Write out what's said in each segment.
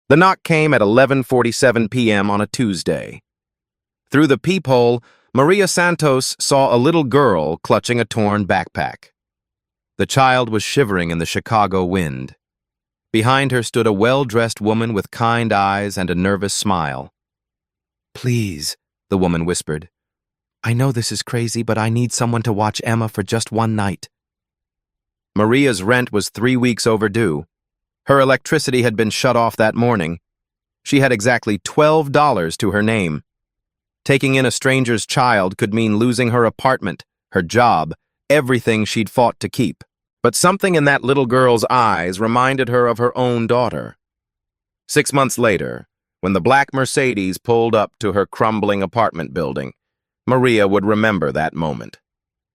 The knock came at 11:47 p.m. on a Tuesday. Through the peephole, Maria Santos saw a little girl clutching a torn backpack. The child was shivering in the Chicago wind. Behind her stood a well-dressed woman with kind eyes and a nervous smile. "Please," the woman whispered. "I know this is crazy, but I need someone to watch Emma for just one night." Maria's rent was 3 weeks overdue. Her electricity had been shut off that morning. She had exactly $12 to her name. Taking in a stranger's child could mean losing her apartment, her job, everything she'd fought to keep. But something in that little girl's eyes reminded her of her own daughter. 6 months later, when the black Mercedes pulled up to her crumbling apartment building, Maria would remember that moment.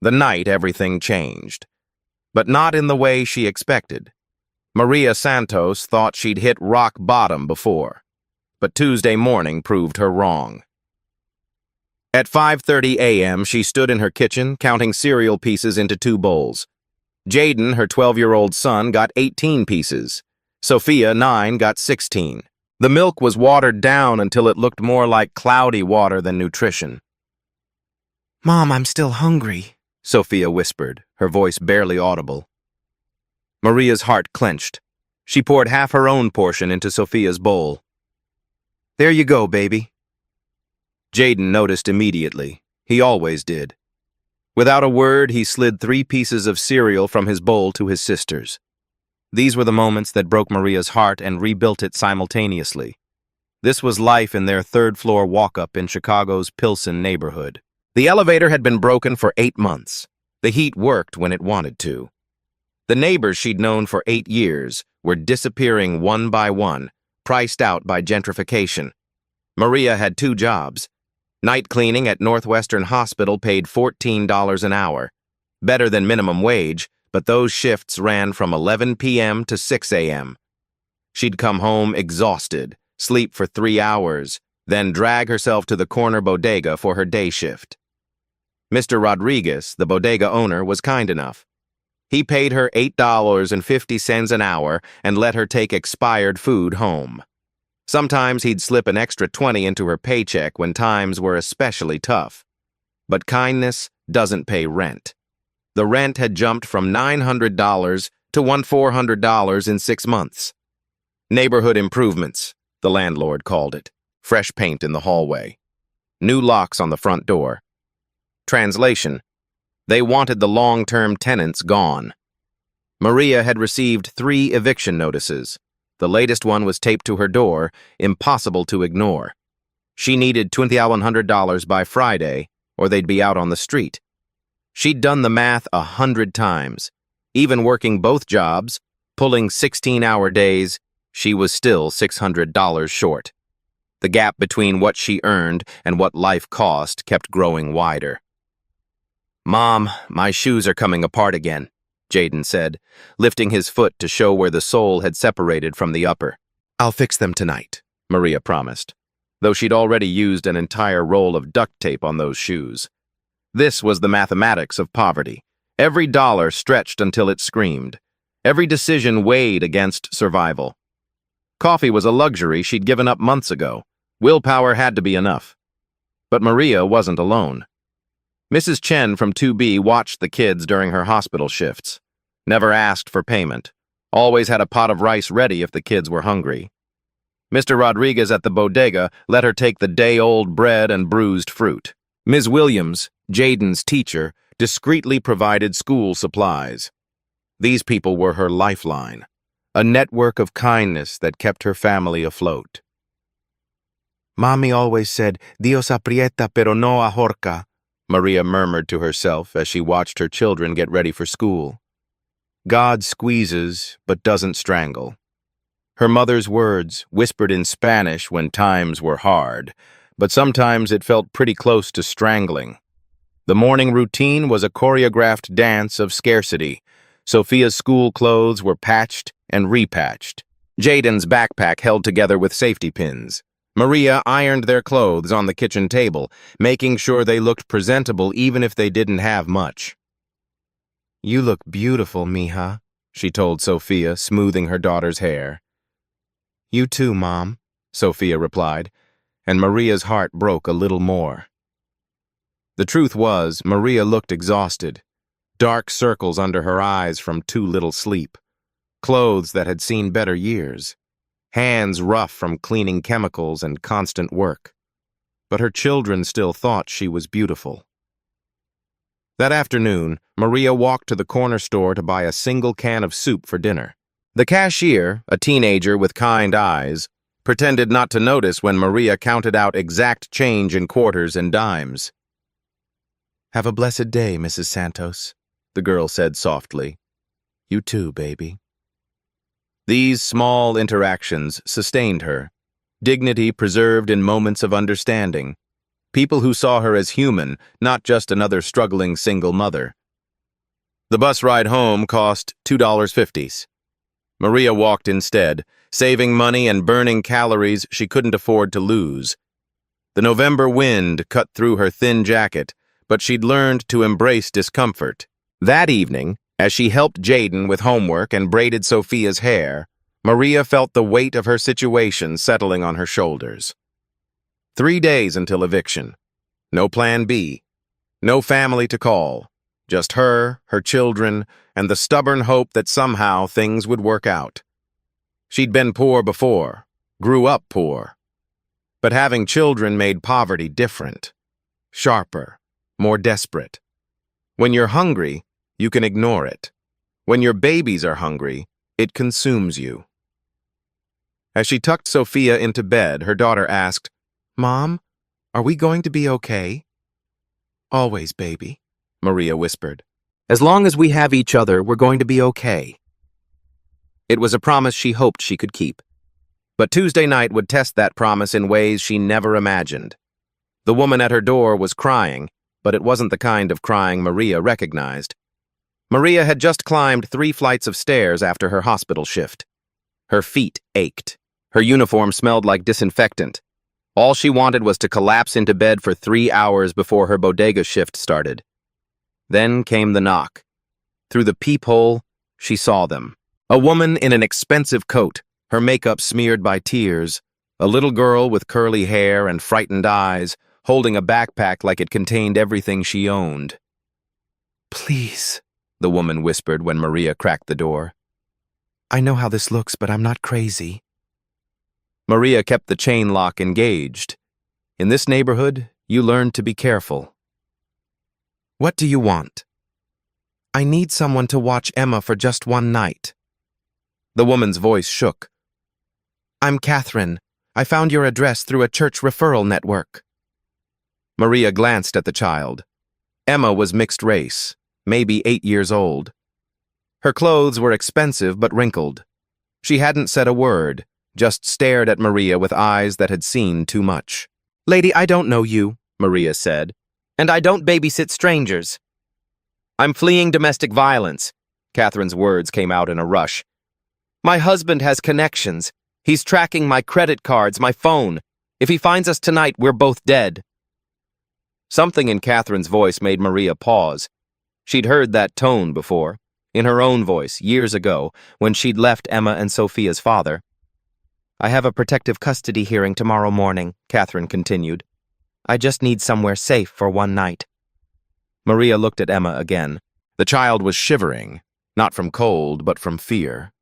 The night everything changed. But not in the way she expected. Maria Santos thought she'd hit rock bottom before, but Tuesday morning proved her wrong. At 5:30 a.m., she stood in her kitchen, counting cereal pieces into 2 bowls. Jaden, her 12-year-old son, got 18 pieces. Sophia, 9, got 16. The milk was watered down until it looked more like cloudy water than nutrition. "Mom, I'm still hungry," Sophia whispered, her voice barely audible. Maria's heart clenched. She poured half her own portion into Sophia's bowl. "There you go, baby." Jaden noticed immediately. He always did. Without a word, he slid 3 pieces of cereal from his bowl to his sister's. These were the moments that broke Maria's heart and rebuilt it simultaneously. This was life in their 3rd-floor walk-up in Chicago's Pilsen neighborhood. The elevator had been broken for 8 months. The heat worked when it wanted to. The neighbors she'd known for 8 years were disappearing one by one, priced out by gentrification. Maria had 2 jobs. Night cleaning at Northwestern Hospital paid $14 an hour. Better than minimum wage, but those shifts ran from 11 p.m. to 6 a.m. She'd come home exhausted, sleep for 3 hours, then drag herself to the corner bodega for her day shift. Mr. Rodriguez, the bodega owner, was kind enough. He paid her $8.50 an hour and let her take expired food home. Sometimes he'd slip an extra 20 into her paycheck when times were especially tough. But kindness doesn't pay rent. The rent had jumped from $900 to $400 in 6 months. Neighborhood improvements, the landlord called it. Fresh paint in the hallway. New locks on the front door. Translation: they wanted the long-term tenants gone. Maria had received 3 eviction notices. The latest one was taped to her door, impossible to ignore. She needed $2,100 by Friday, or they'd be out on the street. She'd done the math 100 times. Even working both jobs, pulling 16-hour days, she was still $600 short. The gap between what she earned and what life cost kept growing wider. "Mom, my shoes are coming apart again," Jaden said, lifting his foot to show where the sole had separated from the upper. "I'll fix them tonight," Maria promised, though she'd already used an entire roll of duct tape on those shoes. This was the mathematics of poverty. Every dollar stretched until it screamed. Every decision weighed against survival. Coffee was a luxury she'd given up months ago. Willpower had to be enough. But Maria wasn't alone. Mrs. Chen from 2B watched the kids during her hospital shifts. Never asked for payment. Always had a pot of rice ready if the kids were hungry. Mr. Rodriguez at the bodega let her take the day-old bread and bruised fruit. Ms. Williams, Jaden's teacher, discreetly provided school supplies. These people were her lifeline, a network of kindness that kept her family afloat. "Mommy always said, Dios aprieta pero no ahorca," Maria murmured to herself as she watched her children get ready for school. God squeezes, but doesn't strangle. Her mother's words, whispered in Spanish when times were hard, but sometimes it felt pretty close to strangling. The morning routine was a choreographed dance of scarcity. Sophia's school clothes were patched and repatched. Jaden's backpack held together with safety pins. Maria ironed their clothes on the kitchen table, making sure they looked presentable even if they didn't have much. "You look beautiful, mija," she told Sophia, smoothing her daughter's hair. You too, Mom, Sophia replied, and Maria's heart broke a little more. The truth was, Maria looked exhausted, dark circles under her eyes from too little sleep, clothes that had seen better years, hands rough from cleaning chemicals and constant work. But her children still thought she was beautiful. That afternoon, Maria walked to the corner store to buy a single can of soup for dinner. The cashier, a teenager with kind eyes, pretended not to notice when Maria counted out exact change in quarters and dimes. "Have a blessed day, Mrs. Santos," the girl said softly. "You too, baby." These small interactions sustained her, dignity preserved in moments of understanding, people who saw her as human, not just another struggling single mother. The bus ride home cost $2.50. Maria walked instead, saving money and burning calories she couldn't afford to lose. The November wind cut through her thin jacket, but she'd learned to embrace discomfort. That evening, as she helped Jaden with homework and braided Sophia's hair, Maria felt the weight of her situation settling on her shoulders. 3 days until eviction. No plan B. No family to call. Just her children, and the stubborn hope that somehow things would work out. She'd been poor before, grew up poor. But having children made poverty different, sharper, more desperate. When you're hungry, you can ignore it. When your babies are hungry, it consumes you. As she tucked Sophia into bed, her daughter asked, "Mom, are we going to be okay?" "Always, baby," Maria whispered. "As long as we have each other, we're going to be okay." It was a promise she hoped she could keep. But Tuesday night would test that promise in ways she never imagined. The woman at her door was crying, but it wasn't the kind of crying Maria recognized. Maria had just climbed 3 flights of stairs after her hospital shift. Her feet ached. Her uniform smelled like disinfectant. All she wanted was to collapse into bed for 3 hours before her bodega shift started. Then came the knock. Through the peephole, she saw them. A woman in an expensive coat, her makeup smeared by tears, a little girl with curly hair and frightened eyes, holding a backpack like it contained everything she owned. "Please," the woman whispered when Maria cracked the door. "I know how this looks, but I'm not crazy." Maria kept the chain lock engaged. In this neighborhood, you learned to be careful. "What do you want?" "I need someone to watch Emma for just one night." The woman's voice shook. "I'm Catherine. I found your address through a church referral network." Maria glanced at the child. Emma was mixed race, maybe 8 years old. Her clothes were expensive but wrinkled. She hadn't said a word, just stared at Maria with eyes that had seen too much. "Lady, I don't know you," Maria said, "and I don't babysit strangers." "I'm fleeing domestic violence," Catherine's words came out in a rush. "My husband has connections. He's tracking my credit cards, my phone. If he finds us tonight, we're both dead." Something in Catherine's voice made Maria pause. She'd heard that tone before, in her own voice, years ago, when she'd left Emma and Sophia's father. "I have a protective custody hearing tomorrow morning," Catherine continued. "I just need somewhere safe for one night." Maria looked at Emma again. The child was shivering, not from cold, but from fear.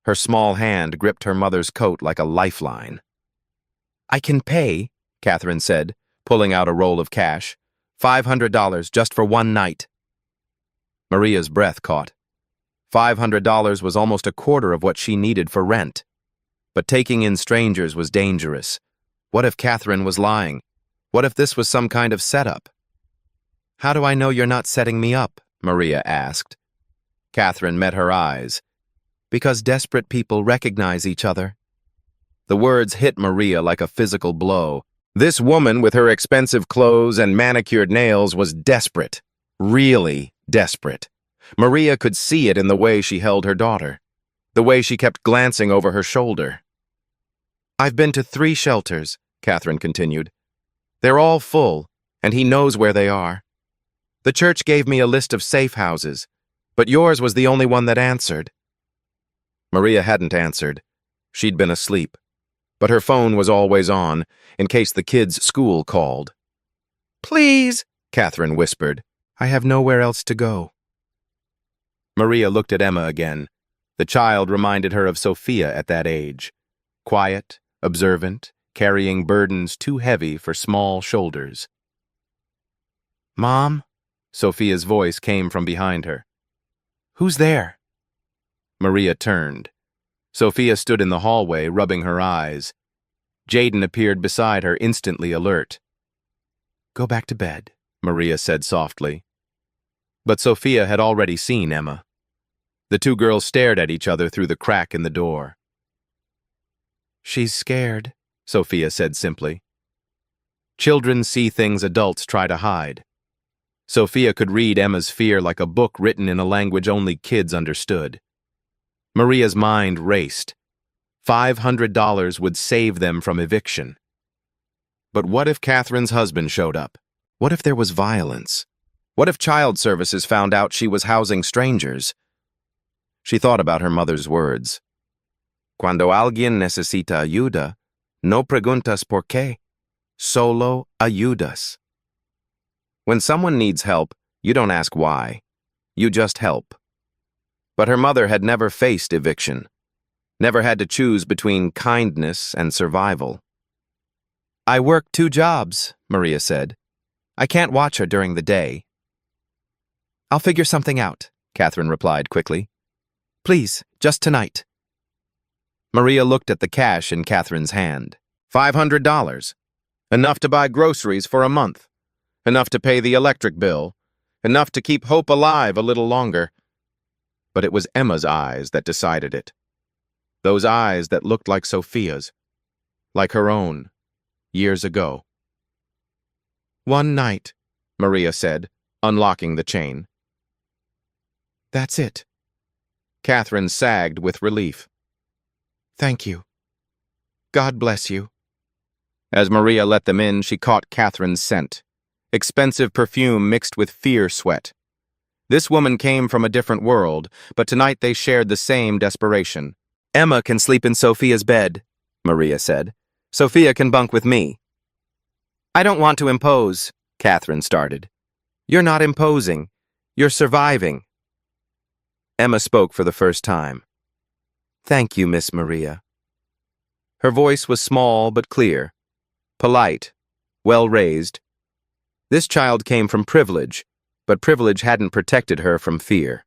Her small hand gripped her mother's coat like a lifeline. "I can pay," Catherine said, pulling out a roll of cash. $500 just for one night." Maria's breath caught. $500 was almost a quarter of what she needed for rent. But taking in strangers was dangerous. What if Catherine was lying? What if this was some kind of setup? "How do I know you're not setting me up?" Maria asked. Catherine met her eyes. "Because desperate people recognize each other." The words hit Maria like a physical blow. This woman with her expensive clothes and manicured nails was desperate. Really desperate. Maria could see it in the way she held her daughter, the way she kept glancing over her shoulder. "I've been to 3 shelters," Catherine continued. "They're all full, and he knows where they are. The church gave me a list of safe houses, but yours was the only one that answered." Maria hadn't answered. She'd been asleep. but her phone was always on, in case the kids' school called. "Please," Catherine whispered. "I have nowhere else to go." Maria looked at Emma again. The child reminded her of Sophia at that age. Quiet, observant, carrying burdens too heavy for small shoulders. "Mom?" Sophia's voice came from behind her. "Who's there?" Maria turned. Sophia stood in the hallway, rubbing her eyes. Jaden appeared beside her, instantly alert. "Go back to bed," Maria said softly. But Sophia had already seen Emma. The two girls stared at each other through the crack in the door. "She's scared," Sophia said simply. Children see things adults try to hide. Sophia could read Emma's fear like a book written in a language only kids understood. Maria's mind raced. $500 would save them from eviction. But what if Catherine's husband showed up? What if there was violence? What if child services found out she was housing strangers? She thought about her mother's words. "Cuando alguien necesita ayuda, no preguntas por qué, solo ayudas." When someone needs help, you don't ask why. You just help. But her mother had never faced eviction, never had to choose between kindness and survival. "I work 2 jobs," Maria said. "I can't watch her during the day." "I'll figure something out," Catherine replied quickly. "Please, just tonight." Maria looked at the cash in Catherine's hand. $500. Enough to buy groceries for a month. Enough to pay the electric bill. Enough to keep hope alive a little longer. But it was Emma's eyes that decided it. Those eyes that looked like Sophia's, like her own, years ago. "One night," Maria said, unlocking the chain. "That's it." Catherine sagged with relief. "Thank you. God bless you." As Maria let them in, she caught Catherine's scent. Expensive perfume mixed with fear sweat. This woman came from a different world, but tonight they shared the same desperation. "Emma can sleep in Sophia's bed," Maria said. "Sophia can bunk with me." "I don't want to impose," Catherine started. "You're not imposing. You're surviving." Emma spoke for the first time. "Thank you, Miss Maria." Her voice was small but clear, polite, well-raised. This child came from privilege, but privilege hadn't protected her from fear.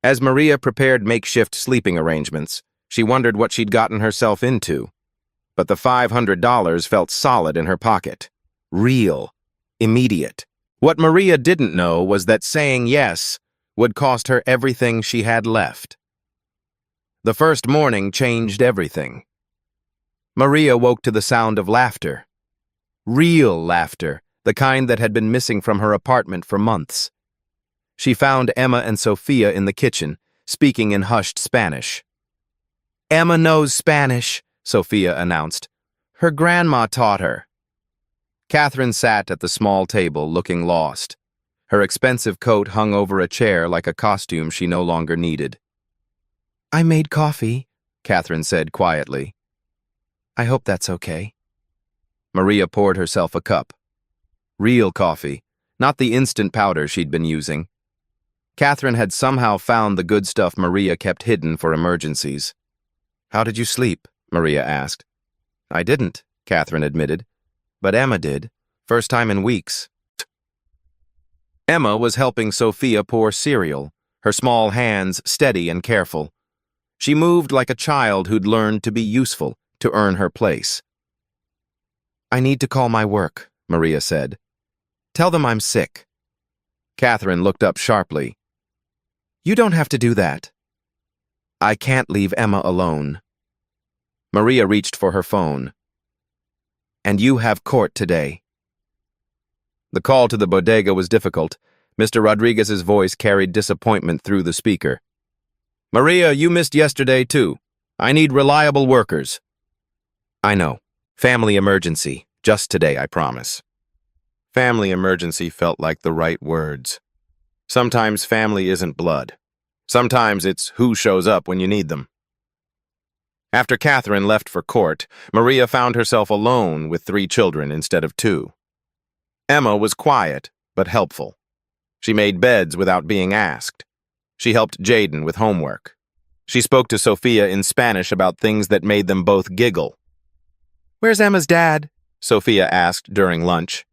As Maria prepared makeshift sleeping arrangements, she wondered what she'd gotten herself into. But the $500 felt solid in her pocket. Real. Immediate. What Maria didn't know was that saying yes would cost her everything she had left. The first morning changed everything. Maria woke to the sound of laughter. Real laughter, the kind that had been missing from her apartment for months. She found Emma and Sophia in the kitchen, speaking in hushed Spanish. "Emma knows Spanish," Sophia announced. "Her grandma taught her." Catherine sat at the small table, looking lost. Her expensive coat hung over a chair like a costume she no longer needed. "I made coffee," Catherine said quietly. "I hope that's okay." Maria poured herself a cup. Real coffee, not the instant powder she'd been using. Catherine had somehow found the good stuff Maria kept hidden for emergencies. "How did you sleep?" Maria asked. "I didn't," Catherine admitted. "But Emma did. First time in weeks." Emma was helping Sophia pour cereal, her small hands steady and careful. She moved like a child who'd learned to be useful, to earn her place. "I need to call my work," Maria said. "Tell them I'm sick." Catherine looked up sharply. "You don't have to do that." "I can't leave Emma alone." Maria reached for her phone. "And you have court today." The call to the bodega was difficult. Mr. Rodriguez's voice carried disappointment through the speaker. "Maria, you missed yesterday, too. I need reliable workers." "I know. Family emergency. Just today, I promise." Family emergency felt like the right words. Sometimes family isn't blood. Sometimes it's who shows up when you need them. After Catherine left for court, Maria found herself alone with 3 children instead of 2. Emma was quiet, but helpful. She made beds without being asked. She helped Jaden with homework. She spoke to Sophia in Spanish about things that made them both giggle. "Where's Emma's dad?" Sophia asked during lunch.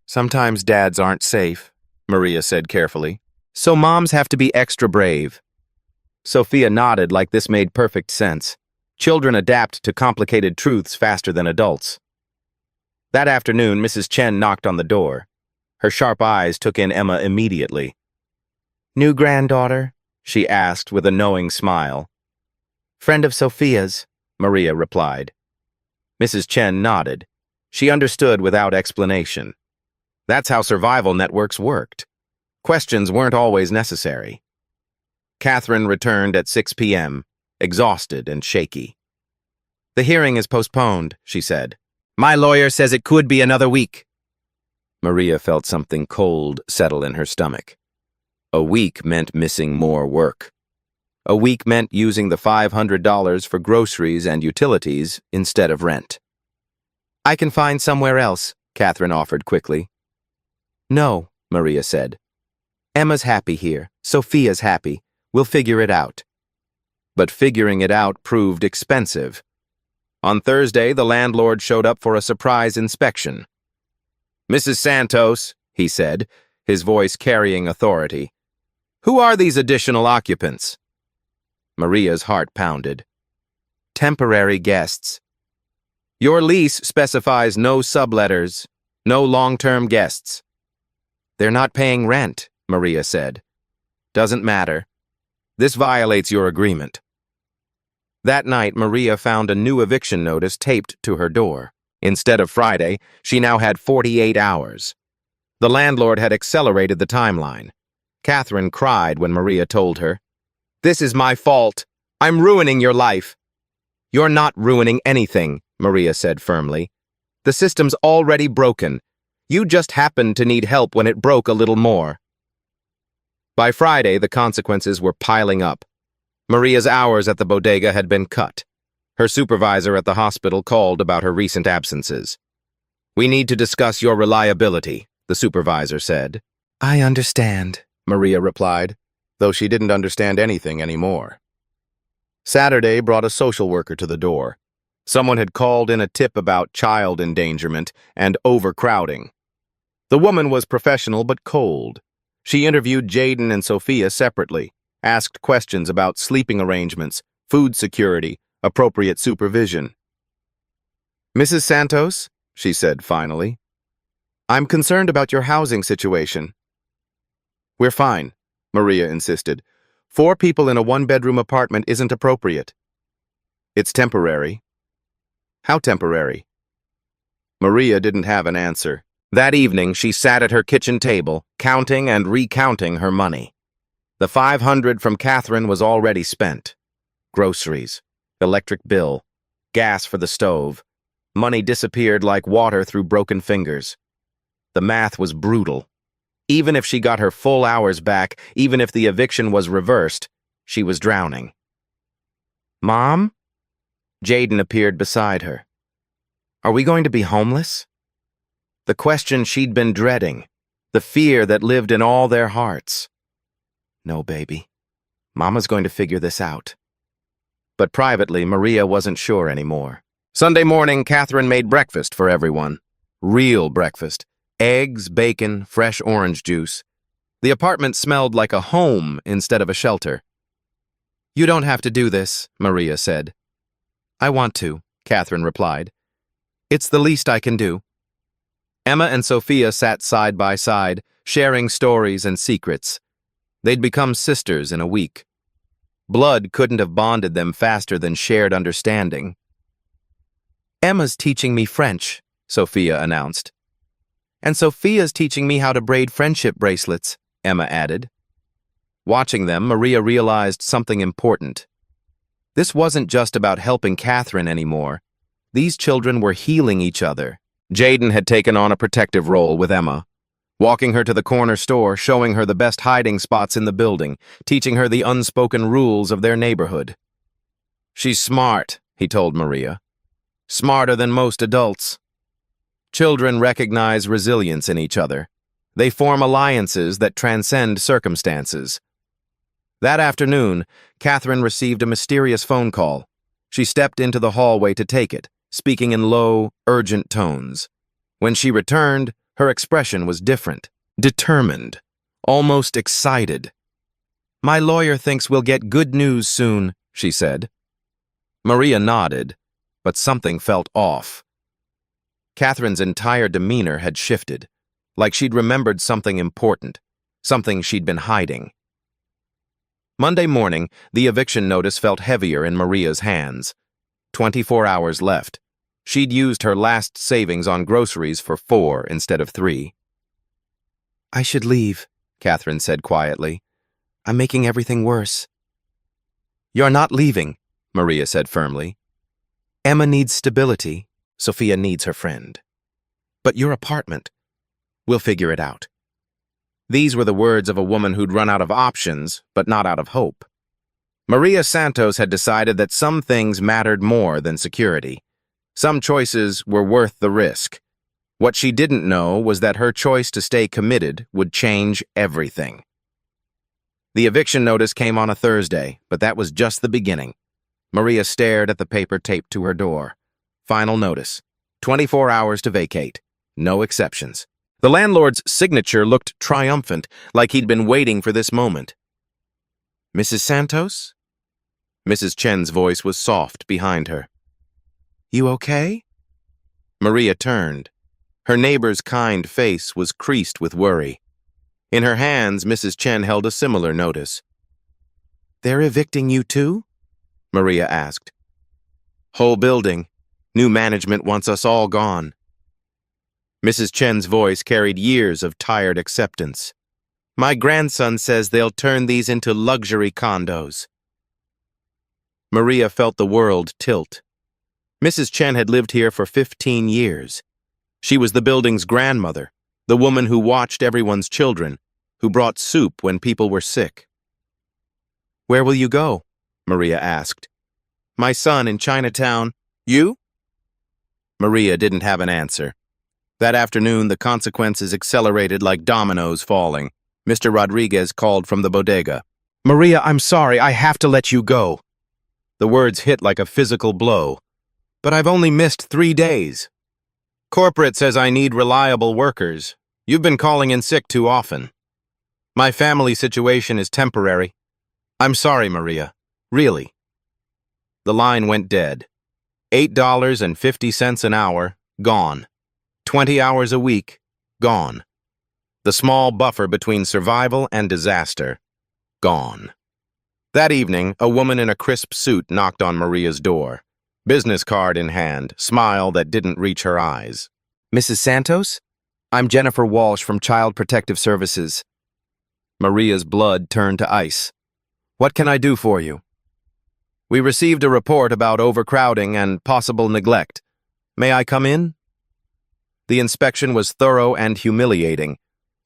"Sometimes dads aren't safe," Maria said carefully. "So moms have to be extra brave." Sophia nodded like this made perfect sense. Children adapt to complicated truths faster than adults. That afternoon, Mrs. Chen knocked on the door. Her sharp eyes took in Emma immediately. "New granddaughter?" she asked with a knowing smile. "Friend of Sophia's," Maria replied. Mrs. Chen nodded. She understood without explanation. That's how survival networks worked. Questions weren't always necessary. Catherine returned at 6 p.m., exhausted and shaky. "The hearing is postponed," she said. "My lawyer says it could be another week." Maria felt something cold settle in her stomach. A week meant missing more work. A week meant using the $500 for groceries and utilities instead of rent. "I can find somewhere else," Catherine offered quickly. "No," Maria said. "Emma's happy here. Sophia's happy. We'll figure it out." But figuring it out proved expensive. On Thursday, the landlord showed up for a surprise inspection. "Mrs. Santos," he said, his voice carrying authority, "who are these additional occupants?" Maria's heart pounded. "Temporary guests." "Your lease specifies no subletters, no long-term guests." "They're not paying rent," Maria said. "Doesn't matter. This violates your agreement." That night, Maria found a new eviction notice taped to her door. Instead of Friday, she now had 48 hours. The landlord had accelerated the timeline. Catherine cried when Maria told her, "This is my fault. I'm ruining your life." "You're not ruining anything," Maria said firmly. "The system's already broken. You just happened to need help when it broke a little more." By Friday, the consequences were piling up. Maria's hours at the bodega had been cut. Her supervisor at the hospital called about her recent absences. "We need to discuss your reliability," the supervisor said. "I understand," Maria replied, though she didn't understand anything anymore. Saturday brought a social worker to the door. Someone had called in a tip about child endangerment and overcrowding. The woman was professional but cold. She interviewed Jaden and Sophia separately, asked questions about sleeping arrangements, food security, appropriate supervision. "Mrs. Santos," she said finally, "I'm concerned about your housing situation." "We're fine," Maria insisted. 4 people in a 1-bedroom apartment isn't appropriate. "It's temporary." "How temporary?" Maria didn't have an answer. That evening, she sat at her kitchen table, counting and recounting her money. The $500 from Catherine was already spent. Groceries, electric bill, gas for the stove. Money disappeared like water through broken fingers. The math was brutal. Even if she got her full hours back, even if the eviction was reversed, she was drowning. "Mom?" Jaden appeared beside her. "Are we going to be homeless?" The question she'd been dreading, the fear that lived in all their hearts. "No, baby. Mama's going to figure this out." But privately, Maria wasn't sure anymore. Sunday morning, Catherine made breakfast for everyone. Real breakfast. Eggs, bacon, fresh orange juice. The apartment smelled like a home instead of a shelter. "You don't have to do this," Maria said. "I want to," Catherine replied. "It's the least I can do." Emma and Sophia sat side by side, sharing stories and secrets. They'd become sisters in a week. Blood couldn't have bonded them faster than shared understanding. "Emma's teaching me French," Sophia announced. "And Sophia's teaching me how to braid friendship bracelets," Emma added. Watching them, Maria realized something important. This wasn't just about helping Catherine anymore. These children were healing each other. Jaden had taken on a protective role with Emma, walking her to the corner store, showing her the best hiding spots in the building, teaching her the unspoken rules of their neighborhood. She's smart, he told Maria. Smarter than most adults. Children recognize resilience in each other. They form alliances that transcend circumstances. That afternoon, Catherine received a mysterious phone call. She stepped into the hallway to take it, speaking in low, urgent tones. When she returned, her expression was different, determined, almost excited. "My lawyer thinks we'll get good news soon," she said. Maria nodded, but something felt off. Catherine's entire demeanor had shifted, like she'd remembered something important, something she'd been hiding. Monday morning, the eviction notice felt heavier in Maria's hands. 24 hours left. She'd used her last savings on groceries for 4 instead of 3. "I should leave," Catherine said quietly. "I'm making everything worse." "You're not leaving," Maria said firmly. "Emma needs stability. Sophia needs her friend. But your apartment, we'll figure it out." These were the words of a woman who'd run out of options, but not out of hope. Maria Santos had decided that some things mattered more than security. Some choices were worth the risk. What she didn't know was that her choice to stay committed would change everything. The eviction notice came on a Thursday, but that was just the beginning. Maria stared at the paper taped to her door. Final notice. 24 hours to vacate. No exceptions. The landlord's signature looked triumphant, like he'd been waiting for this moment. "Mrs. Santos?" Mrs. Chen's voice was soft behind her. "You okay?" Maria turned. Her neighbor's kind face was creased with worry. In her hands, Mrs. Chen held a similar notice. "They're evicting you too?" Maria asked. "Whole building. New management wants us all gone." Mrs. Chen's voice carried years of tired acceptance. "My grandson says they'll turn these into luxury condos." Maria felt the world tilt. Mrs. Chen had lived here for 15 years. She was the building's grandmother, the woman who watched everyone's children, who brought soup when people were sick. "Where will you go?" Maria asked. "My son in Chinatown. You?" Maria didn't have an answer. That afternoon, the consequences accelerated like dominoes falling. Mr. Rodriguez called from the bodega. "Maria, I'm sorry, I have to let you go." The words hit like a physical blow. "But I've only missed 3 days. Corporate says I need reliable workers. You've been calling in sick too often. My family situation is temporary. I'm sorry, Maria. Really." The line went dead. $8.50 an hour, gone. 20 hours a week, gone. The small buffer between survival and disaster, gone. That evening, a woman in a crisp suit knocked on Maria's door. Business card in hand, smile that didn't reach her eyes. "Mrs. Santos? I'm Jennifer Walsh from Child Protective Services." Maria's blood turned to ice. "What can I do for you?" "We received a report about overcrowding and possible neglect. May I come in?" The inspection was thorough and humiliating.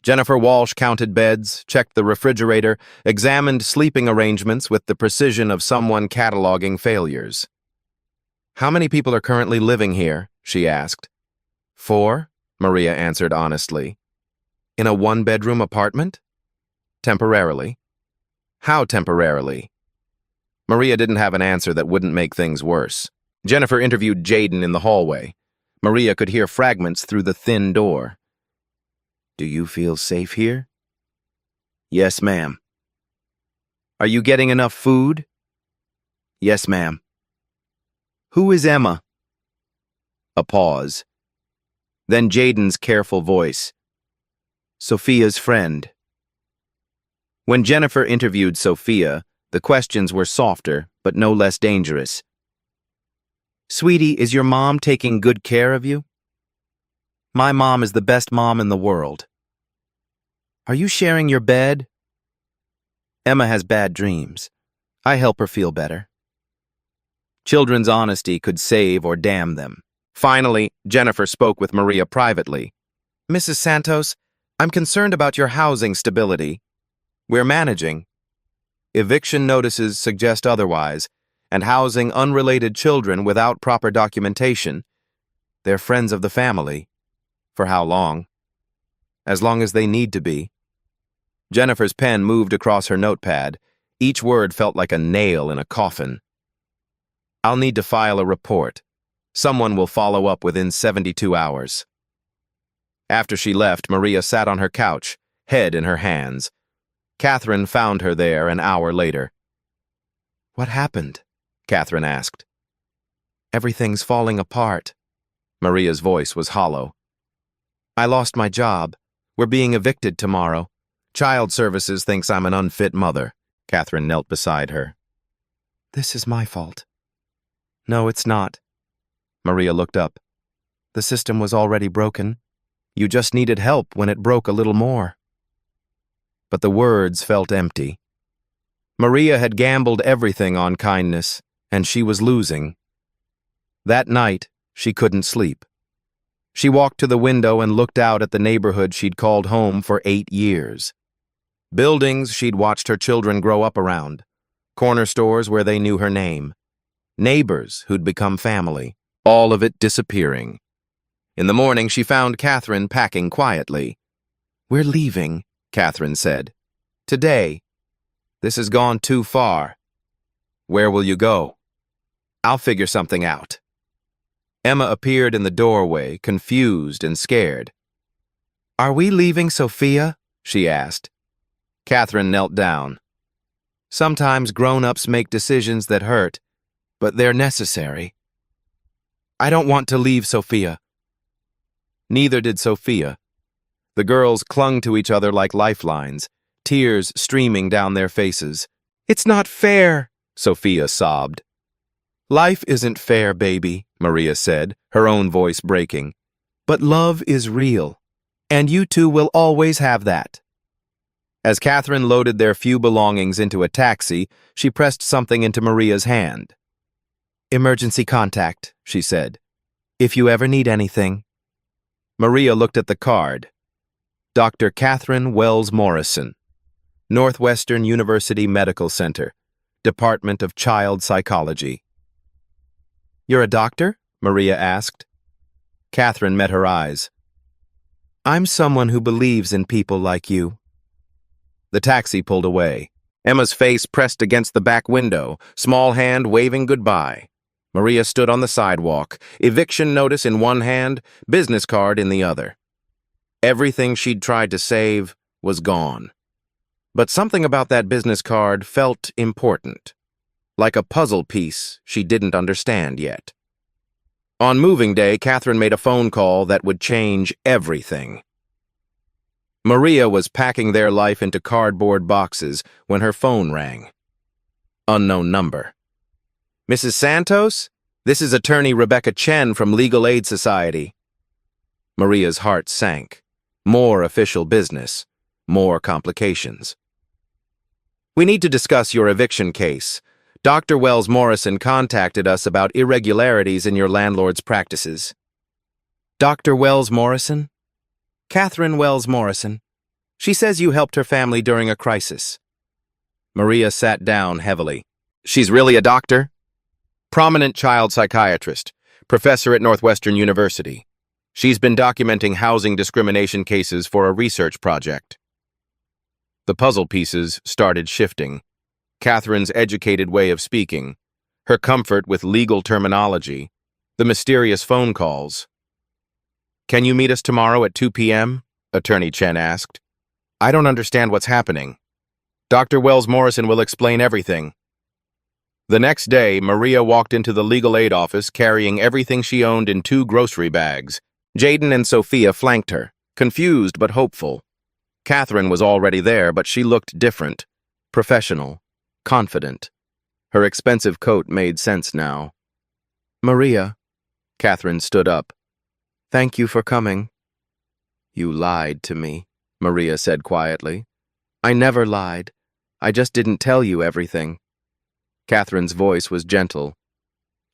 Jennifer Walsh counted beds, checked the refrigerator, examined sleeping arrangements with the precision of someone cataloging failures. "How many people are currently living here?" she asked. 4, Maria answered honestly. "In a 1-bedroom apartment?" "Temporarily." "How temporarily?" Maria didn't have an answer that wouldn't make things worse. Jennifer interviewed Jaden in the hallway. Maria could hear fragments through the thin door. "Do you feel safe here?" "Yes, ma'am." "Are you getting enough food?" "Yes, ma'am." "Who is Emma?" A pause. Then Jaden's careful voice. "Sophia's friend." When Jennifer interviewed Sophia, the questions were softer, but no less dangerous. "Sweetie, is your mom taking good care of you?" "My mom is the best mom in the world." "Are you sharing your bed?" "Emma has bad dreams. I help her feel better." Children's honesty could save or damn them. Finally, Jennifer spoke with Maria privately. "Mrs. Santos, I'm concerned about your housing stability." "We're managing." "Eviction notices suggest otherwise, and housing unrelated children without proper documentation. They're friends of the family. For how long? As long as they need to be. Jennifer's pen moved across her notepad. Each word felt like a nail in a coffin. I'll need to file a report. Someone will follow up within 72 hours. After she left, Maria sat on her couch, head in her hands. Catherine found her there an hour later. What happened? Catherine asked. Everything's falling apart. Maria's voice was hollow. I lost my job. We're being evicted tomorrow. Child Services thinks I'm an unfit mother. Catherine knelt beside her. This is my fault. No, it's not. Maria looked up. The system was already broken. You just needed help when it broke a little more. But the words felt empty. Maria had gambled everything on kindness, and she was losing. That night, she couldn't sleep. She walked to the window and looked out at the neighborhood she'd called home for 8 years. Buildings she'd watched her children grow up around. Corner stores where they knew her name. Neighbors who'd become family. All of it disappearing. In the morning, she found Catherine packing quietly. We're leaving, Catherine said. Today. This has gone too far. Where will you go? I'll figure something out. Emma appeared in the doorway, confused and scared. Are we leaving Sophia? She asked. Catherine knelt down. Sometimes grown-ups make decisions that hurt, but they're necessary. I don't want to leave Sophia. Neither did Sophia. The girls clung to each other like lifelines, tears streaming down their faces. It's not fair, Sophia sobbed. Life isn't fair, baby, Maria said, her own voice breaking. But love is real, and you two will always have that. As Catherine loaded their few belongings into a taxi, she pressed something into Maria's hand. Emergency contact, she said. If you ever need anything. Maria looked at the card. Dr. Catherine Wells Morrison, Northwestern University Medical Center, Department of Child Psychology. You're a doctor? Maria asked. Catherine met her eyes. I'm someone who believes in people like you. The taxi pulled away. Emma's face pressed against the back window, small hand waving goodbye. Maria stood on the sidewalk, eviction notice in one hand, business card in the other. Everything she'd tried to save was gone. But something about that business card felt important, like a puzzle piece she didn't understand yet. On moving day, Catherine made a phone call that would change everything. Maria was packing their life into cardboard boxes when her phone rang. Unknown number. Mrs. Santos? This is attorney Rebecca Chen from Legal Aid Society. Maria's heart sank. More official business. More complications. We need to discuss your eviction case. Dr. Wells Morrison contacted us about irregularities in your landlord's practices. Dr. Wells Morrison? Catherine Wells Morrison. She says you helped her family during a crisis. Maria sat down heavily. She's really a doctor? Prominent child psychiatrist, professor at Northwestern University. She's been documenting housing discrimination cases for a research project. The puzzle pieces started shifting. Catherine's educated way of speaking, her comfort with legal terminology, the mysterious phone calls. Can you meet us tomorrow at 2 p.m.? Attorney Chen asked. I don't understand what's happening. Dr. Wells Morrison will explain everything. The next day, Maria walked into the legal aid office carrying everything she owned in 2 grocery bags. Jaden and Sophia flanked her, confused but hopeful. Catherine was already there, but she looked different, professional, confident. Her expensive coat made sense now. Maria, Catherine stood up. Thank you for coming. You lied to me, Maria said quietly. I never lied. I just didn't tell you everything. Catherine's voice was gentle.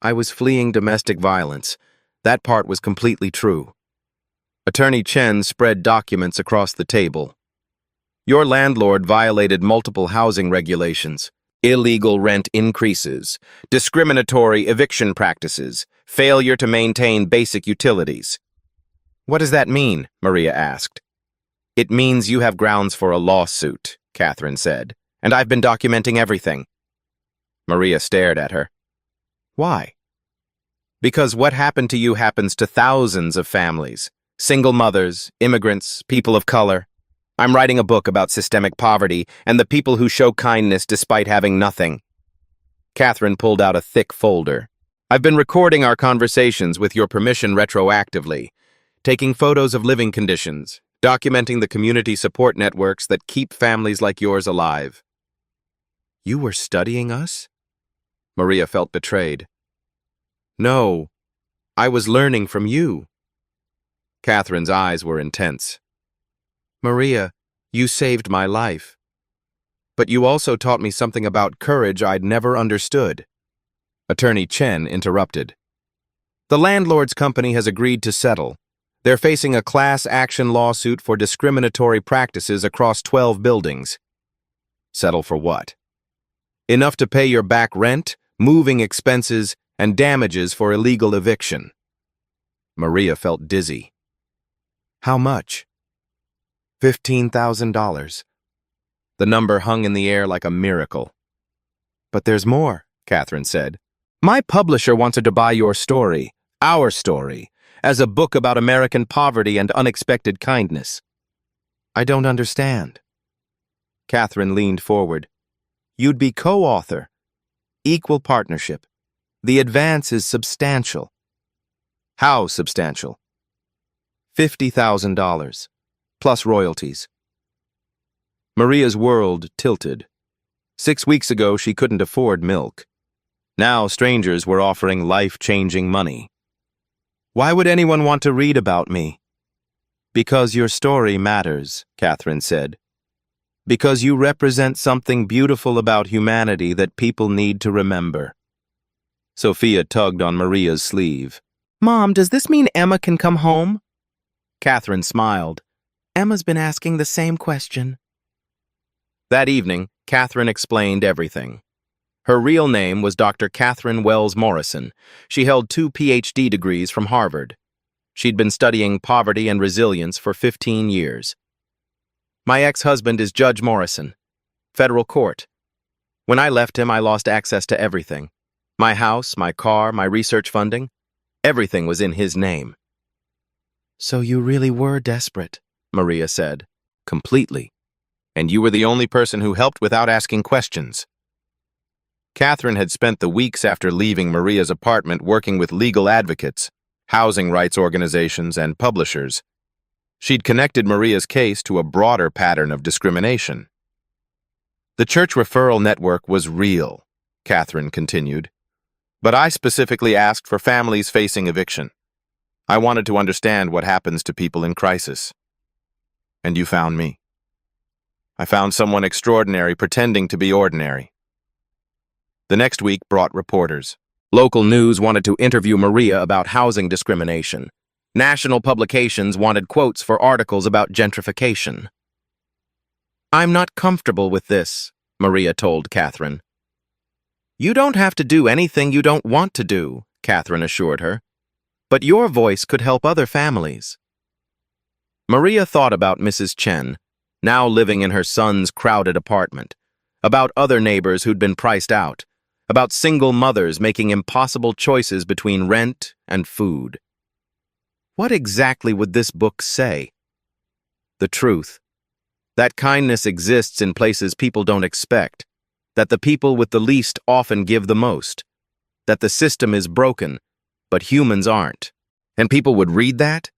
I was fleeing domestic violence. That part was completely true. Attorney Chen spread documents across the table. Your landlord violated multiple housing regulations. Illegal rent increases, discriminatory eviction practices, failure to maintain basic utilities. What does that mean? Maria asked. It means you have grounds for a lawsuit, Catherine said, and I've been documenting everything. Maria stared at her. Why? Because what happened to you happens to thousands of families, single mothers, immigrants, people of color. I'm writing a book about systemic poverty and the people who show kindness despite having nothing. Catherine pulled out a thick folder. I've been recording our conversations with your permission retroactively, taking photos of living conditions, documenting the community support networks that keep families like yours alive. You were studying us? Maria felt betrayed. No, I was learning from you. Catherine's eyes were intense. Maria, you saved my life. But you also taught me something about courage I'd never understood. Attorney Chen interrupted. The landlord's company has agreed to settle. They're facing a class action lawsuit for discriminatory practices across 12 buildings. Settle for what? Enough to pay your back rent, moving expenses, and damages for illegal eviction. Maria felt dizzy. How much? $15,000. The number hung in the air like a miracle. But there's more, Catherine said. My publisher wanted to buy your story, our story, as a book about American poverty and unexpected kindness. I don't understand. Catherine leaned forward. You'd be co-author. Equal partnership. The advance is substantial. How substantial? $50,000. Plus royalties. Maria's world tilted. 6 weeks ago, she couldn't afford milk. Now strangers were offering life-changing money. Why would anyone want to read about me? Because your story matters, Catherine said. Because you represent something beautiful about humanity that people need to remember. Sophia tugged on Maria's sleeve. Mom, does this mean Emma can come home? Catherine smiled. Emma's been asking the same question. That evening, Catherine explained everything. Her real name was Dr. Catherine Wells Morrison. She held 2 PhD degrees from Harvard. She'd been studying poverty and resilience for 15 years. My ex-husband is Judge Morrison, federal court. When I left him, I lost access to everything. My house, my car, my research funding. Everything was in his name. So you really were desperate, Maria said. Completely. And you were the only person who helped without asking questions. Catherine had spent the weeks after leaving Maria's apartment working with legal advocates, housing rights organizations, and publishers. She'd connected Maria's case to a broader pattern of discrimination. The church referral network was real, Catherine continued. But I specifically asked for families facing eviction. I wanted to understand what happens to people in crisis. And you found me. I found someone extraordinary pretending to be ordinary. The next week brought reporters. Local news wanted to interview Maria about housing discrimination. National publications wanted quotes for articles about gentrification. I'm not comfortable with this, Maria told Catherine. You don't have to do anything you don't want to do, Catherine assured her. But your voice could help other families. Maria thought about Mrs. Chen, now living in her son's crowded apartment, about other neighbors who'd been priced out, about single mothers making impossible choices between rent and food. What exactly would this book say? The truth. That kindness exists in places people don't expect, that the people with the least often give the most, that the system is broken, but humans aren't. And people would read that?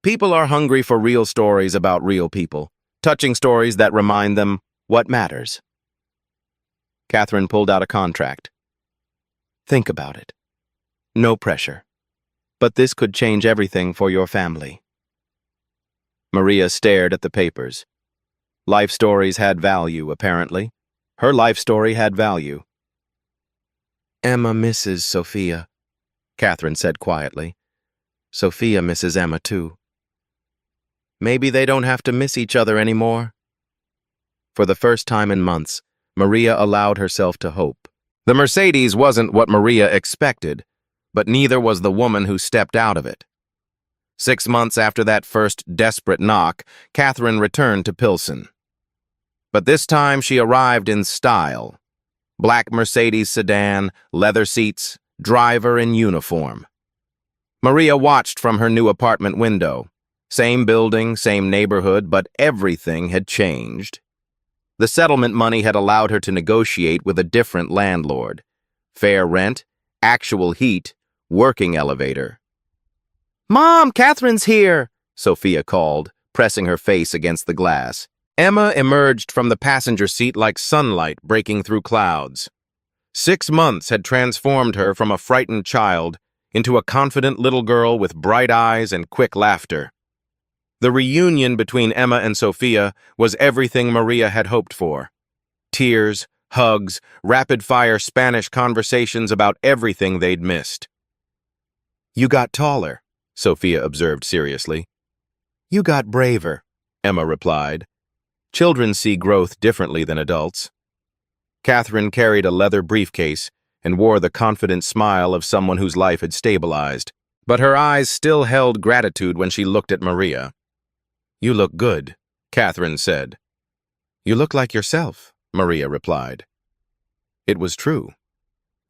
People are hungry for real stories about real people, touching stories that remind them what matters. Catherine pulled out a contract. Think about it. No pressure. But this could change everything for your family. Maria stared at the papers. Life stories had value, apparently. Her life story had value. Emma misses Sophia, Catherine said quietly. Sophia misses Emma, too. Maybe they don't have to miss each other anymore. For the first time in months, Maria allowed herself to hope. The Mercedes wasn't what Maria expected, but neither was the woman who stepped out of it. 6 months after that first desperate knock, Catherine returned to Pilsen. But this time she arrived in style. Black Mercedes sedan, leather seats, driver in uniform. Maria watched from her new apartment window. Same building, same neighborhood, but everything had changed. The settlement money had allowed her to negotiate with a different landlord. Fair rent, actual heat, working elevator. "Mom, Catherine's here," Sophia called, pressing her face against the glass. Emma emerged from the passenger seat like sunlight breaking through clouds. 6 months had transformed her from a frightened child into a confident little girl with bright eyes and quick laughter. The reunion between Emma and Sophia was everything Maria had hoped for. Tears, hugs, rapid-fire Spanish conversations about everything they'd missed. "You got taller," Sophia observed seriously. "You got braver," Emma replied. Children see growth differently than adults. Catherine carried a leather briefcase and wore the confident smile of someone whose life had stabilized, but her eyes still held gratitude when she looked at Maria. "You look good," Catherine said. "You look like yourself," Maria replied. It was true.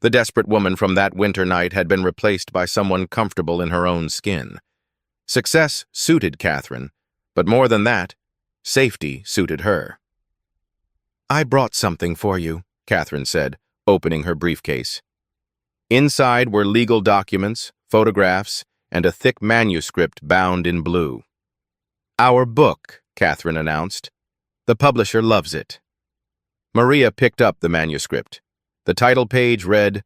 The desperate woman from that winter night had been replaced by someone comfortable in her own skin. Success suited Catherine, but more than that, safety suited her. "I brought something for you," Catherine said, opening her briefcase. Inside were legal documents, photographs, and a thick manuscript bound in blue. "Our book," Catherine announced. "The publisher loves it." Maria picked up the manuscript. The title page read,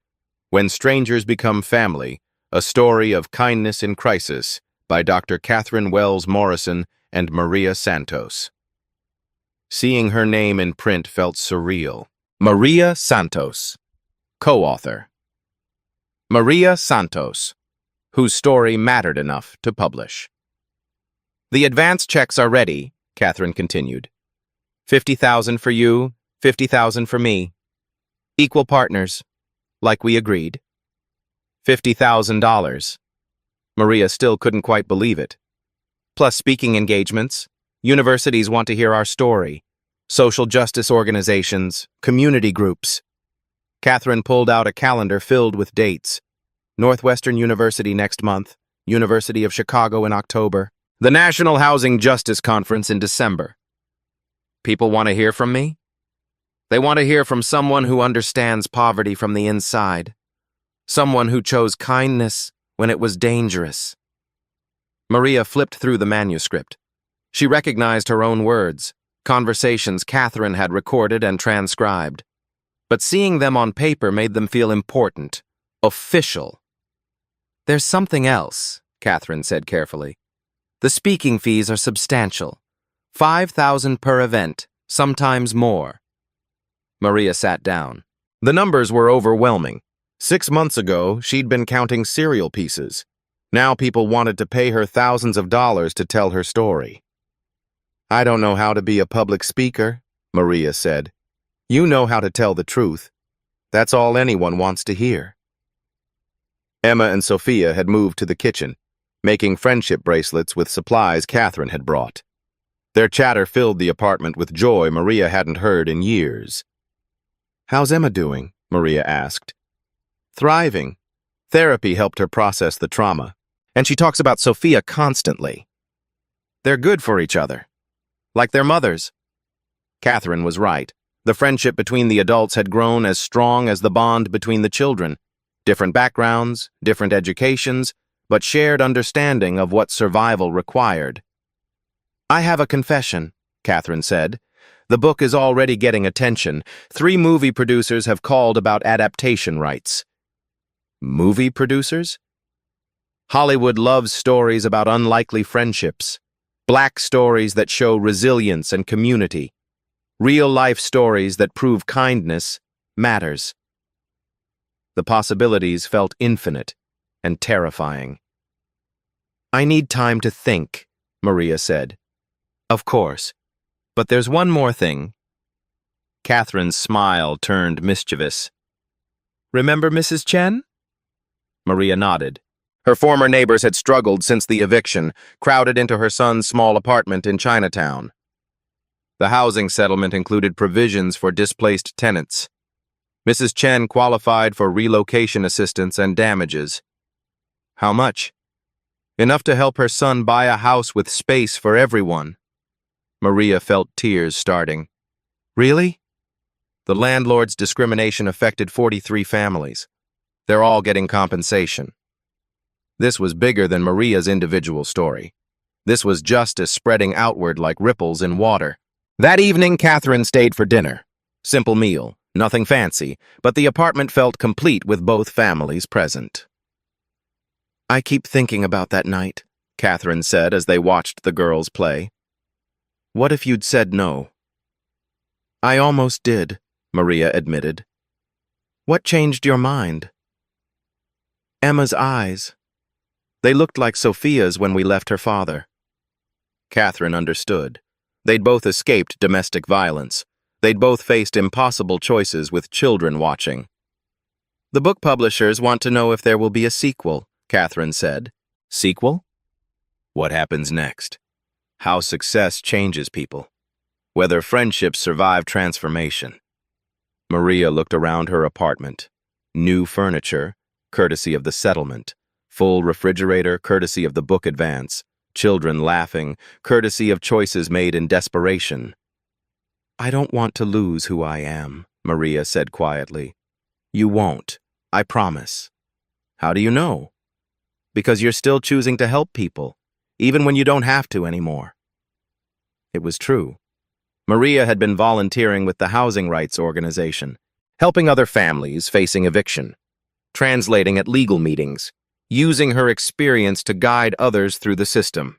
"When Strangers Become Family, A Story of Kindness in Crisis," by Dr. Catherine Wells Morrison and Maria Santos. Seeing her name in print felt surreal. Maria Santos, co-author. Maria Santos, whose story mattered enough to publish. "The advance checks are ready," Catherine continued. 50,000 for you, 50,000 for me. Equal partners, like we agreed. $50,000. Maria still couldn't quite believe it. Plus speaking engagements. Universities want to hear our story. Social justice organizations, community groups. Catherine pulled out a calendar filled with dates. Northwestern University next month, University of Chicago in October, the National Housing Justice Conference in December. People want to hear from me? They want to hear from someone who understands poverty from the inside. Someone who chose kindness when it was dangerous. Maria flipped through the manuscript. She recognized her own words, conversations Catherine had recorded and transcribed. But seeing them on paper made them feel important, official. "There's something else," Catherine said carefully. "The speaking fees are substantial. 5,000 per event, sometimes more." Maria sat down. The numbers were overwhelming. 6 months ago, she'd been counting cereal pieces. Now people wanted to pay her thousands of dollars to tell her story. "I don't know how to be a public speaker," Maria said. "You know how to tell the truth. That's all anyone wants to hear." Emma and Sophia had moved to the kitchen, making friendship bracelets with supplies Catherine had brought. Their chatter filled the apartment with joy Maria hadn't heard in years. "How's Emma doing?" Maria asked. "Thriving. Therapy helped her process the trauma, and she talks about Sophia constantly. They're good for each other, like their mothers." Catherine was right. The friendship between the adults had grown as strong as the bond between the children. Different backgrounds, different educations, but shared understanding of what survival required. "I have a confession," Catherine said. "The book is already getting attention. 3 movie producers have called about adaptation rights." Movie producers? Hollywood loves stories about unlikely friendships. Black stories that show resilience and community. Real-life stories that prove kindness matters. The possibilities felt infinite and terrifying. "I need time to think," Maria said. "Of course. But there's one more thing." Catherine's smile turned mischievous. "Remember Mrs. Chen?" Maria nodded. Her former neighbors had struggled since the eviction, crowded into her son's small apartment in Chinatown. The housing settlement included provisions for displaced tenants. Mrs. Chen qualified for relocation assistance and damages. How much? Enough to help her son buy a house with space for everyone. Maria felt tears starting. Really? The landlord's discrimination affected 43 families. They're all getting compensation. This was bigger than Maria's individual story. This was justice spreading outward like ripples in water. That evening, Catherine stayed for dinner. Simple meal, nothing fancy, but the apartment felt complete with both families present. "I keep thinking about that night," Catherine said as they watched the girls play. "What if you'd said no?" "I almost did," Maria admitted. "What changed your mind?" "Emma's eyes. They looked like Sophia's when we left her father." Catherine understood. They'd both escaped domestic violence. They'd both faced impossible choices with children watching. "The book publishers want to know if there will be a sequel," Catherine said. "Sequel? What happens next? How success changes people. Whether friendships survive transformation." Maria looked around her apartment. New furniture, courtesy of the settlement. Full refrigerator, courtesy of the book advance. Children laughing, courtesy of choices made in desperation. "I don't want to lose who I am," Maria said quietly. "You won't, I promise." "How do you know?" "Because you're still choosing to help people, even when you don't have to anymore." It was true. Maria had been volunteering with the Housing Rights Organization, helping other families facing eviction, translating at legal meetings, using her experience to guide others through the system.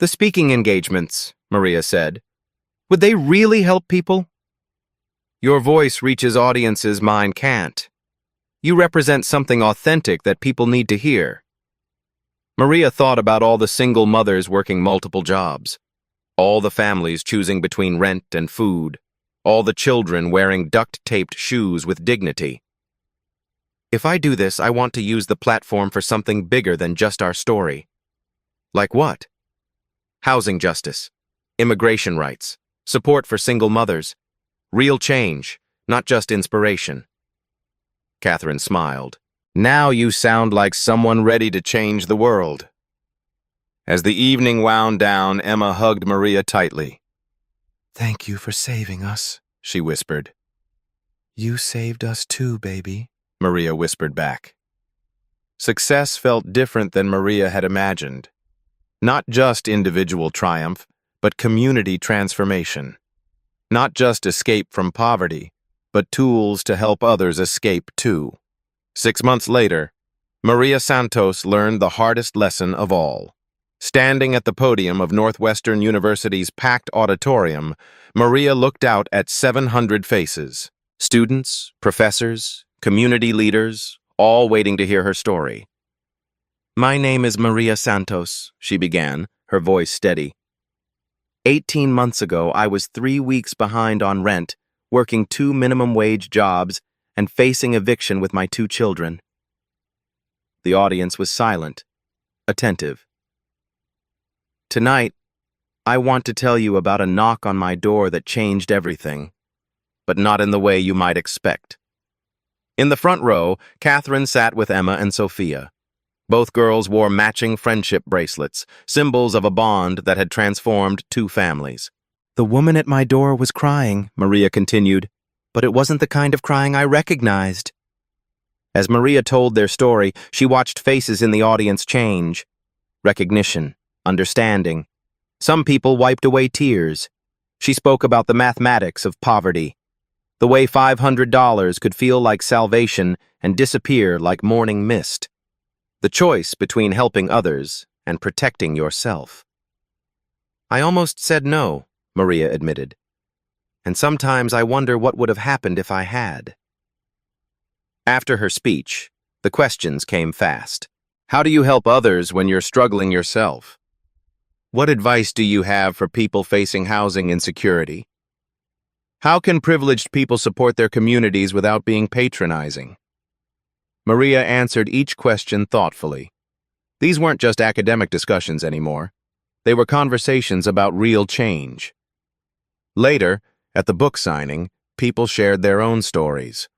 "The speaking engagements," Maria said, "would they really help people?" "Your voice reaches audiences mine can't. You represent something authentic that people need to hear." Maria thought about all the single mothers working multiple jobs, all the families choosing between rent and food, all the children wearing duct-taped shoes with dignity. "If I do this, I want to use the platform for something bigger than just our story." "Like what?" "Housing justice, immigration rights, support for single mothers, real change, not just inspiration." Catherine smiled. "Now you sound like someone ready to change the world." As the evening wound down, Emma hugged Maria tightly. "Thank you for saving us," she whispered. "You saved us too, baby," Maria whispered back. Success felt different than Maria had imagined. Not just individual triumph, but community transformation. Not just escape from poverty, but tools to help others escape too. 6 months later, Maria Santos learned the hardest lesson of all. Standing at the podium of Northwestern University's packed auditorium, Maria looked out at 700 faces. Students, professors, community leaders, all waiting to hear her story. "My name is Maria Santos," she began, her voice steady. 18 months ago, I was 3 weeks behind on rent, working 2 minimum wage jobs, and facing eviction with my 2 children. The audience was silent, attentive. "Tonight, I want to tell you about a knock on my door that changed everything, but not in the way you might expect." In the front row, Catherine sat with Emma and Sophia. Both girls wore matching friendship bracelets, symbols of a bond that had transformed 2 families. "The woman at my door was crying," Maria continued, "but it wasn't the kind of crying I recognized." As Maria told their story, she watched faces in the audience change. Recognition, understanding. Some people wiped away tears. She spoke about the mathematics of poverty, the way $500 could feel like salvation and disappear like morning mist. The choice between helping others and protecting yourself. "I almost said no," Maria admitted. "And sometimes I wonder what would have happened if I had." After her speech, the questions came fast. How do you help others when you're struggling yourself? What advice do you have for people facing housing insecurity? How can privileged people support their communities without being patronizing? Maria answered each question thoughtfully. These weren't just academic discussions anymore. They were conversations about real change. Later, at the book signing, people shared their own stories.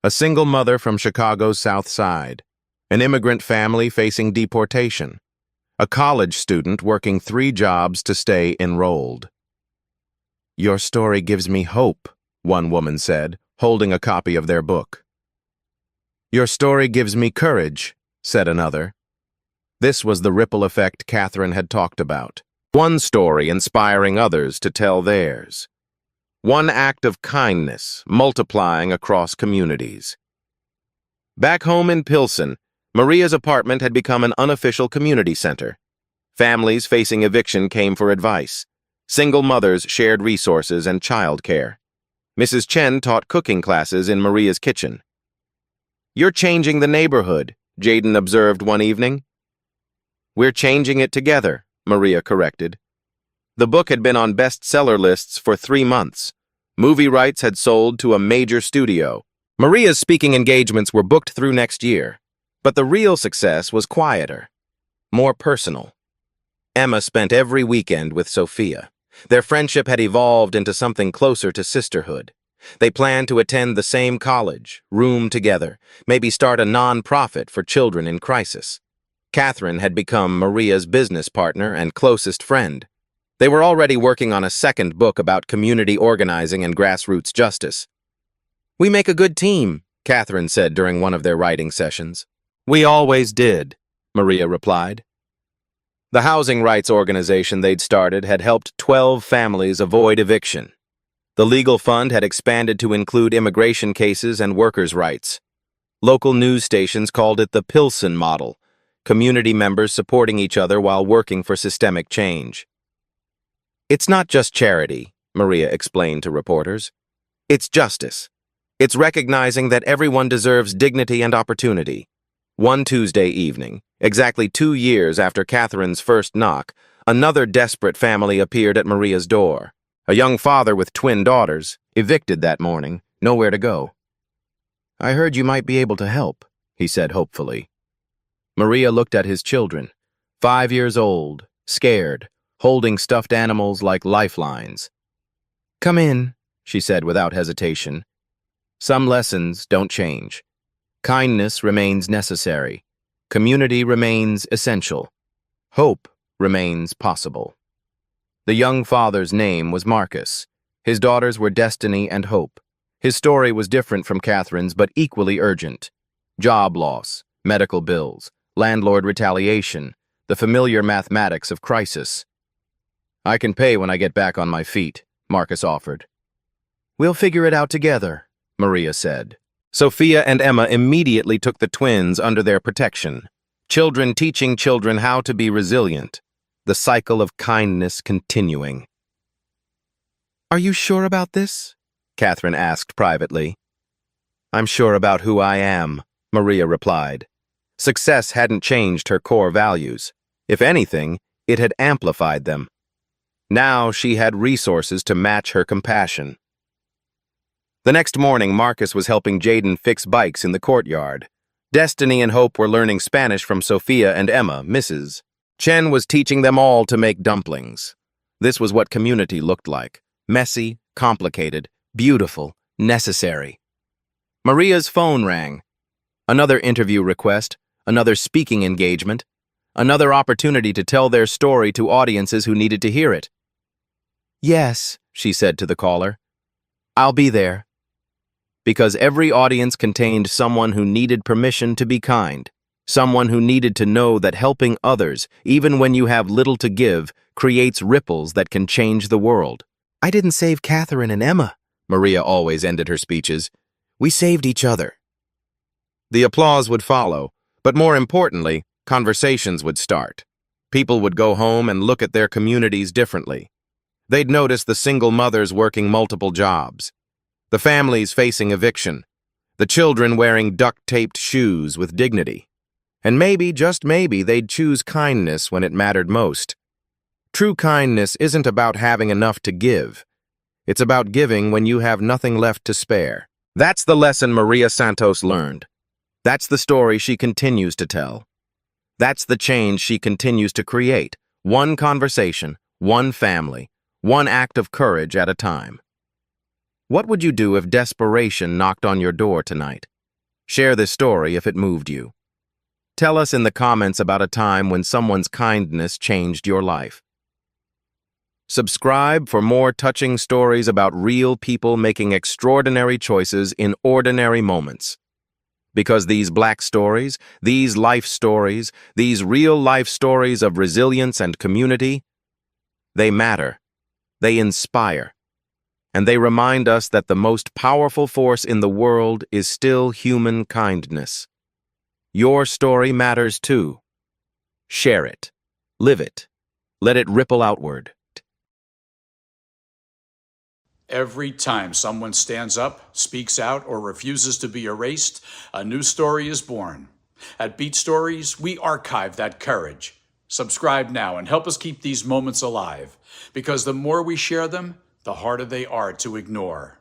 A single mother from Chicago's South Side, an immigrant family facing deportation, a college student working 3 jobs to stay enrolled. "Your story gives me hope," one woman said, holding a copy of their book. "Your story gives me courage," said another. This was the ripple effect Catherine had talked about. One story inspiring others to tell theirs. One act of kindness multiplying across communities. Back home in Pilsen, Maria's apartment had become an unofficial community center. Families facing eviction came for advice. Single mothers shared resources and childcare. Mrs. Chen taught cooking classes in Maria's kitchen. "You're changing the neighborhood," Jaden observed one evening. "We're changing it together," Maria corrected. The book had been on bestseller lists for 3 months. Movie rights had sold to a major studio. Maria's speaking engagements were booked through next year. But the real success was quieter, more personal. Emma spent every weekend with Sophia. Their friendship had evolved into something closer to sisterhood. They planned to attend the same college, room together, maybe start a non-profit for children in crisis. Catherine had become Maria's business partner and closest friend. They were already working on a second book about community organizing and grassroots justice. "We make a good team," Catherine said during one of their writing sessions. "We always did," Maria replied. The housing rights organization they'd started had helped 12 families avoid eviction. The legal fund had expanded to include immigration cases and workers' rights. Local news stations called it the Pilsen model, community members supporting each other while working for systemic change. "It's not just charity," Maria explained to reporters. "It's justice. It's recognizing that everyone deserves dignity and opportunity." One Tuesday evening, exactly 2 years after Catherine's first knock, another desperate family appeared at Maria's door. A young father with twin daughters, evicted that morning, nowhere to go. "I heard you might be able to help," he said hopefully. Maria looked at his children, 5 years old, scared, holding stuffed animals like lifelines. "Come in," she said without hesitation. "Some lessons don't change. Kindness remains necessary. Community remains essential. Hope remains possible." The young father's name was Marcus. His daughters were Destiny and Hope. His story was different from Catherine's, but equally urgent. Job loss, medical bills, landlord retaliation, the familiar mathematics of crisis. "I can pay when I get back on my feet," Marcus offered. "We'll figure it out together," Maria said. Sophia and Emma immediately took the twins under their protection. Children teaching children how to be resilient. The cycle of kindness continuing. "Are you sure about this?" Catherine asked privately. "I'm sure about who I am," Maria replied. Success hadn't changed her core values. If anything, it had amplified them. Now she had resources to match her compassion. The next morning, Marcus was helping Jaden fix bikes in the courtyard. Destiny and Hope were learning Spanish from Sophia and Emma, Mrs. Chen was teaching them all to make dumplings. This was what community looked like. Messy, complicated, beautiful, necessary. Maria's phone rang. Another interview request, another speaking engagement, another opportunity to tell their story to audiences who needed to hear it. "Yes," she said to the caller. "I'll be there." Because every audience contained someone who needed permission to be kind, someone who needed to know that helping others, even when you have little to give, creates ripples that can change the world. "I didn't save Catherine and Emma," Maria always ended her speeches. "We saved each other." The applause would follow, but more importantly, conversations would start. People would go home and look at their communities differently. They'd notice the single mothers working multiple jobs, the families facing eviction, the children wearing duct-taped shoes with dignity. And maybe, just maybe, they'd choose kindness when it mattered most. True kindness isn't about having enough to give. It's about giving when you have nothing left to spare. That's the lesson Maria Santos learned. That's the story she continues to tell. That's the change she continues to create. One conversation, one family, one act of courage at a time. What would you do if desperation knocked on your door tonight? Share this story if it moved you. Tell us in the comments about a time when someone's kindness changed your life. Subscribe for more touching stories about real people making extraordinary choices in ordinary moments. Because these Black stories, these life stories, these real-life stories of resilience and community, they matter, they inspire, and they remind us that the most powerful force in the world is still human kindness. Your story matters too. Share it. Live it. Let it ripple outward. Every time someone stands up, speaks out, or refuses to be erased, a new story is born. At Beat Stories, we archive that courage. Subscribe now and help us keep these moments alive, because the more we share them, the harder they are to ignore.